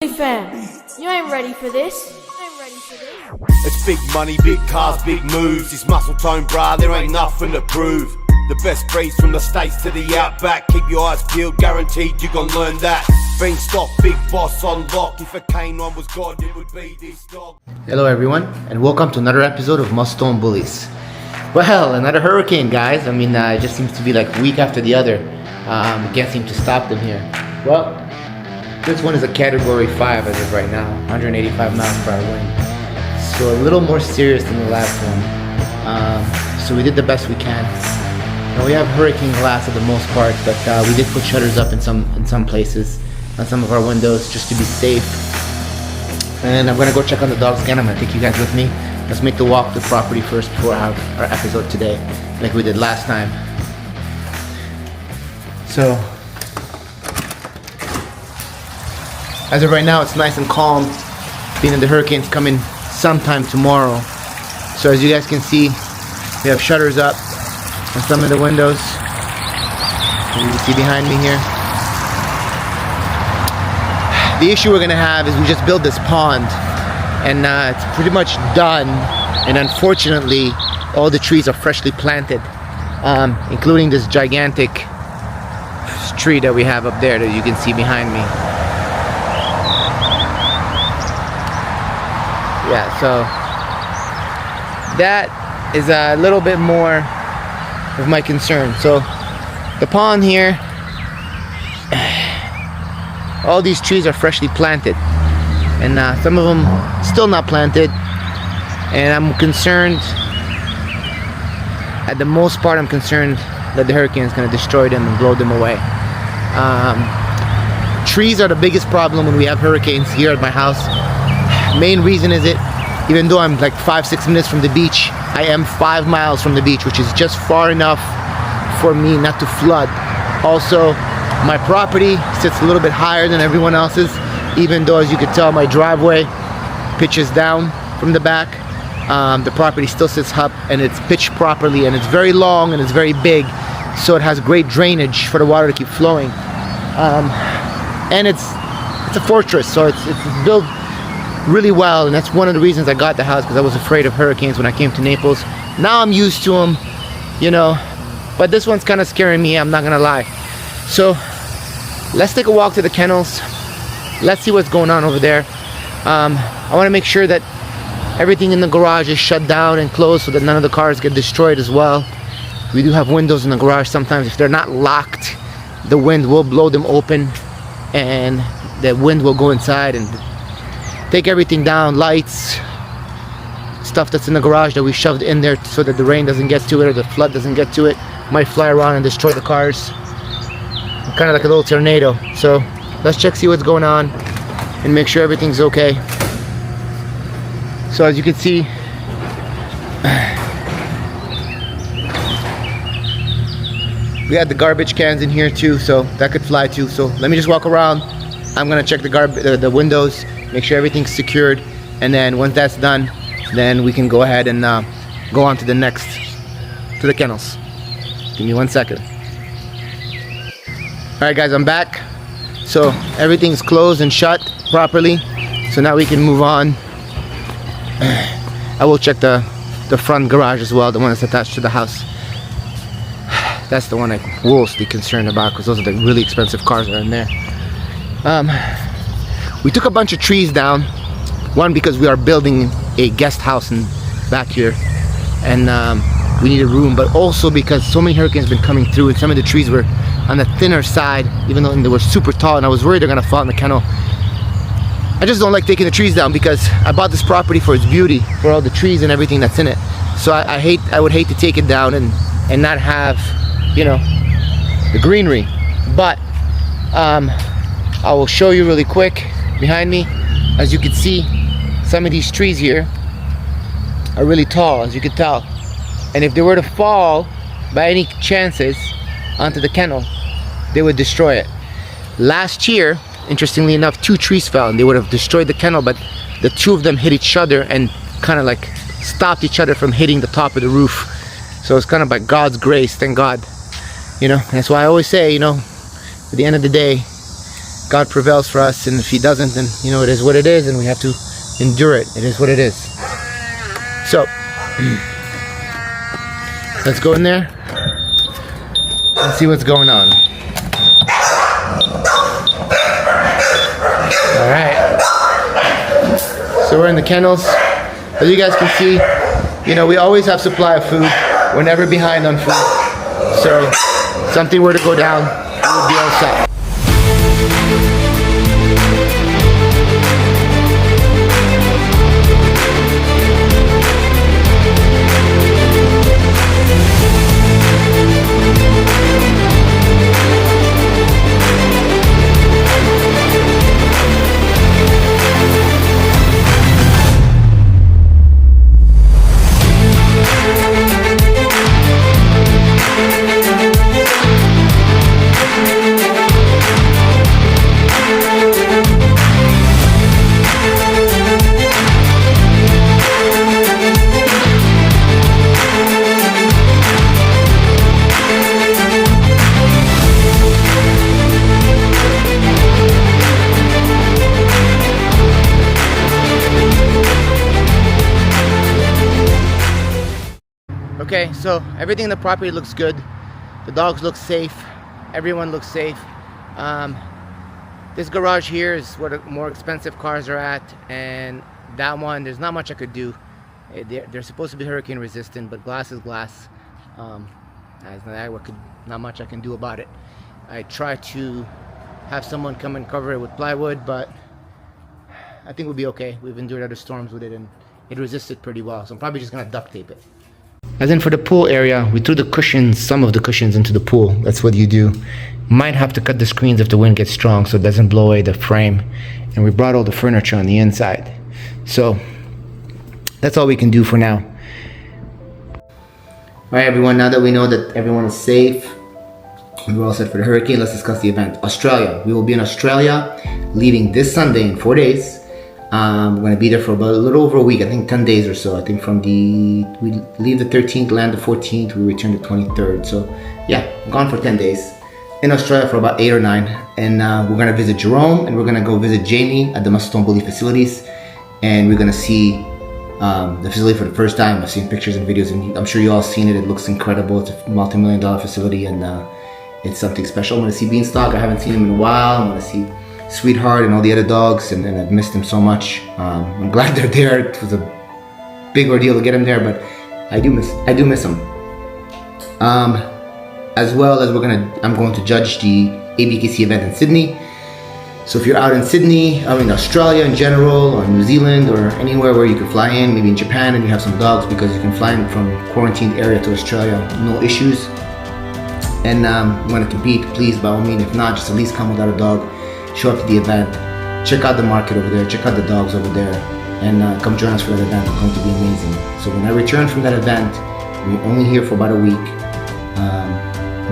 Hey fam, you ain't ready for this. It's big money, big cars, big moves. It's Muscletone, brah, there ain't nothing to prove. The best breeds from the States to the outback. Keep your eyes peeled, guaranteed you gon' learn that. Beanstalk, big boss on lock. If a canine was God, it would be this dog. Hello everyone, and welcome to another episode of Muscletonebullys. Well, another hurricane, guys. I mean, it just seems to be like week after the other. Can't seem to stop them here. Well, this one is a category 5 as of right now, 185 miles per hour wind. So a little more serious than the last one. So we did the best we can. And we have hurricane glass for the most part, but we did put shutters up in some places on some of our windows just to be safe. And I'm gonna go check on the dogs again. I'm gonna take you guys with me. Let's make the walk to the property first before our episode today, like we did last time. So, as of right now, it's nice and calm, being that the hurricane's coming sometime tomorrow. So as you guys can see, we have shutters up on some of the windows. As you can see behind me here. The issue we're gonna have is we just built this pond, and it's pretty much done. And unfortunately, all the trees are freshly planted, including this gigantic tree that we have up there that you can see behind me. Yeah, so that is a little bit more of my concern. So the pond here, all these trees are freshly planted, and some of them still not planted, and I'm concerned, at the most part I'm concerned that the hurricane is going to destroy them and blow them away. Trees are the biggest problem when we have hurricanes here at my house. Main reason is even though I'm like 5-6 minutes from the beach, I am 5 miles from the beach, which is just far enough for me not to flood. Also, my property sits a little bit higher than everyone else's, even though, as you can tell, my driveway pitches down from the back. The property still sits up, and it's pitched properly, and it's very long and it's very big, so it has great drainage for the water to keep flowing. And it's a fortress, so it's built really well, and that's one of the reasons I got the house, because I was afraid of hurricanes when I came to Naples. Now I'm used to them, you know, but this one's kind of scaring me, I'm not gonna lie. So let's take a walk to the kennels. Let's see what's going on over there. I want to make sure that everything in the garage is shut down and closed so that none of the cars get destroyed as well. We do have windows in the garage. Sometimes if they're not locked, the wind will blow them open, and the wind will go inside and take everything down, lights, stuff that's in the garage that we shoved in there so that the rain doesn't get to it or the flood doesn't get to it. Might fly around and destroy the cars. Kind of like a little tornado. So let's see what's going on and make sure everything's okay. So as you can see, we had the garbage cans in here too, so that could fly too. So let me just walk around. I'm gonna check the windows, make sure everything's secured, and then once that's done, then we can go ahead and go on to the kennels. Give me 1 second. Alright guys, I'm back. So everything's closed and shut properly, so now we can move on. I will check the front garage as well, the one that's attached to the house. That's the one I'm mostly concerned about, because those are the really expensive cars that are in there. We took a bunch of trees down. One, because we are building a guest house in back here, and we need a room, but also because so many hurricanes have been coming through, and some of the trees were on the thinner side, even though they were super tall, and I was worried they're gonna fall in the kennel. I just don't like taking the trees down, because I bought this property for its beauty, for all the trees and everything that's in it. So I would hate to take it down and not have, you know, the greenery. But I will show you really quick behind me. As you can see, some of these trees here are really tall, as you can tell, and if they were to fall by any chances onto the kennel, they would destroy it. Last year, interestingly enough, 2 trees fell and they would have destroyed the kennel, but the 2 of them hit each other and kind of like stopped each other from hitting the top of the roof. So it's kind of by God's grace, thank God. You know, that's why I always say, you know, at the end of the day, God prevails for us, and if he doesn't, then you know it is what it is, and we have to endure it. It is what it is. So let's go in there and see what's going on. All right. So we're in the kennels. As you guys can see, you know, we always have supply of food. We're never behind on food. So if something were to go down, we would be all set. Okay, so everything in the property looks good. The dogs look safe. Everyone looks safe. This garage here is where the more expensive cars are at, and that one, there's not much I could do. They're supposed to be hurricane resistant, but glass is glass. Not much I can do about it. I try to have someone come and cover it with plywood, but I think we'll be okay. We've endured other storms with it, and it resisted pretty well. So I'm probably just gonna duct tape it. As in for the pool area, we threw the cushions, some of the cushions into the pool. That's what you do. Might have to cut the screens if the wind gets strong so it doesn't blow away the frame. And we brought all the furniture on the inside. So that's all we can do for now. Alright everyone, now that we know that everyone is safe, we're all set for the hurricane, let's discuss the event. Australia. We will be in Australia leaving this Sunday in 4 days. We're going to be there for about a little over a week, I think 10 days or so. I think we leave the 13th, land the 14th, we return the 23rd. So yeah, gone for 10 days in Australia for about 8 or 9. And we're going to visit Jerome, and we're going to go visit Jamie at the Muscletonebullys facilities. And we're going to see the facility for the first time. I've seen pictures and videos, and I'm sure you all seen it. It looks incredible. It's a multi-million-dollar facility, and it's something special. I'm going to see Beanstalk. I haven't seen him in a while. I'm going to see Sweetheart and all the other dogs, and I've missed them so much. I'm glad they're there. It was a big ordeal to get them there, but I do miss them. As well as I'm going to judge the abkc event in Sydney. So if you're out in Sydney, I mean Australia in general, or New Zealand, or anywhere where you can fly in, maybe in Japan, and you have some dogs, because you can fly in from quarantined area to Australia, no issues. And you want to compete, please, by all means. If not, just at least come without a dog. Show up to the event, check out the market over there, check out the dogs over there, and come join us for that event. It's going to be amazing. So when I return from that event, we're only here for about a week.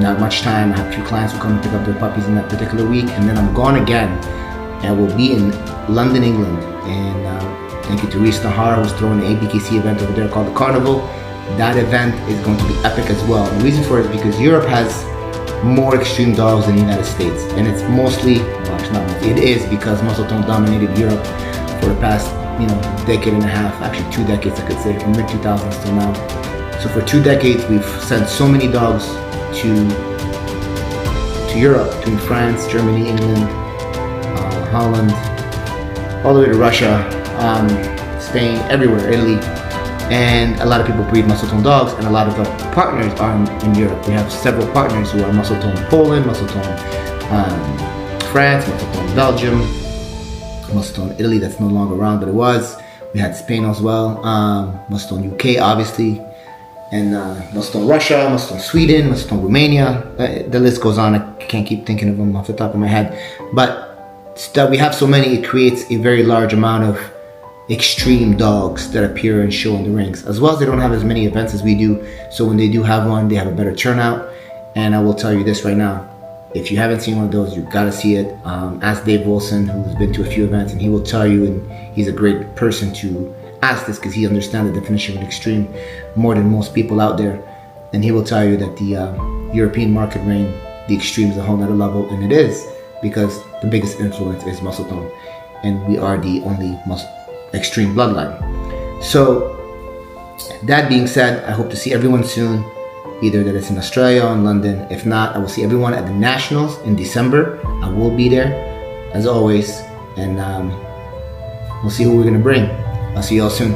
Not much time. I have a few clients who come and pick up their puppies in that particular week, and then I'm gone again. And I will be in London, England. And thank you to Reese Nahar, who's throwing the abkc event over there called the Carnival. That event is going to be epic as well. The reason for it is because Europe has more extreme dogs than the United States, and it's mostly, well, it's not mostly, it is because Muscletone dominated Europe for the past, decade and a half, actually 2 decades I could say, from mid 2000s till now. So for 2 decades we've sent so many dogs to Europe, between France, Germany, England, Holland, all the way to Russia, Spain, everywhere, Italy. And a lot of people breed Muscletone dogs, and a lot of our partners are in Europe. We have several partners who are Muscletone Poland, Muscletone France, Muscletone Belgium, Muscletone Italy, that's no longer around, but it was. We had Spain as well, Muscletone UK obviously, and Muscletone Russia, Muscletone Sweden, Muscletone Romania. The list goes on, I can't keep thinking of them off the top of my head. But that we have so many, it creates a very large amount of extreme dogs that appear and show in the rings, as well as they don't have as many events as we do. So when they do have one, they have a better turnout. And I will tell you this right now, if you haven't seen one of those, you've got to see it. Ask Dave Wilson, who's been to a few events, and he will tell you, and he's a great person to ask this because he understands the definition of an extreme more than most people out there. And he will tell you that the European market reign, the extreme is a whole nother level, and it is, because the biggest influence is Muscletone, and we are the only extreme bloodline. So that being said, I hope to see everyone soon, either that is in Australia or in London. If not, I will see everyone at the Nationals in December. I will be there as always, and we'll see who we're gonna bring. I'll see y'all soon.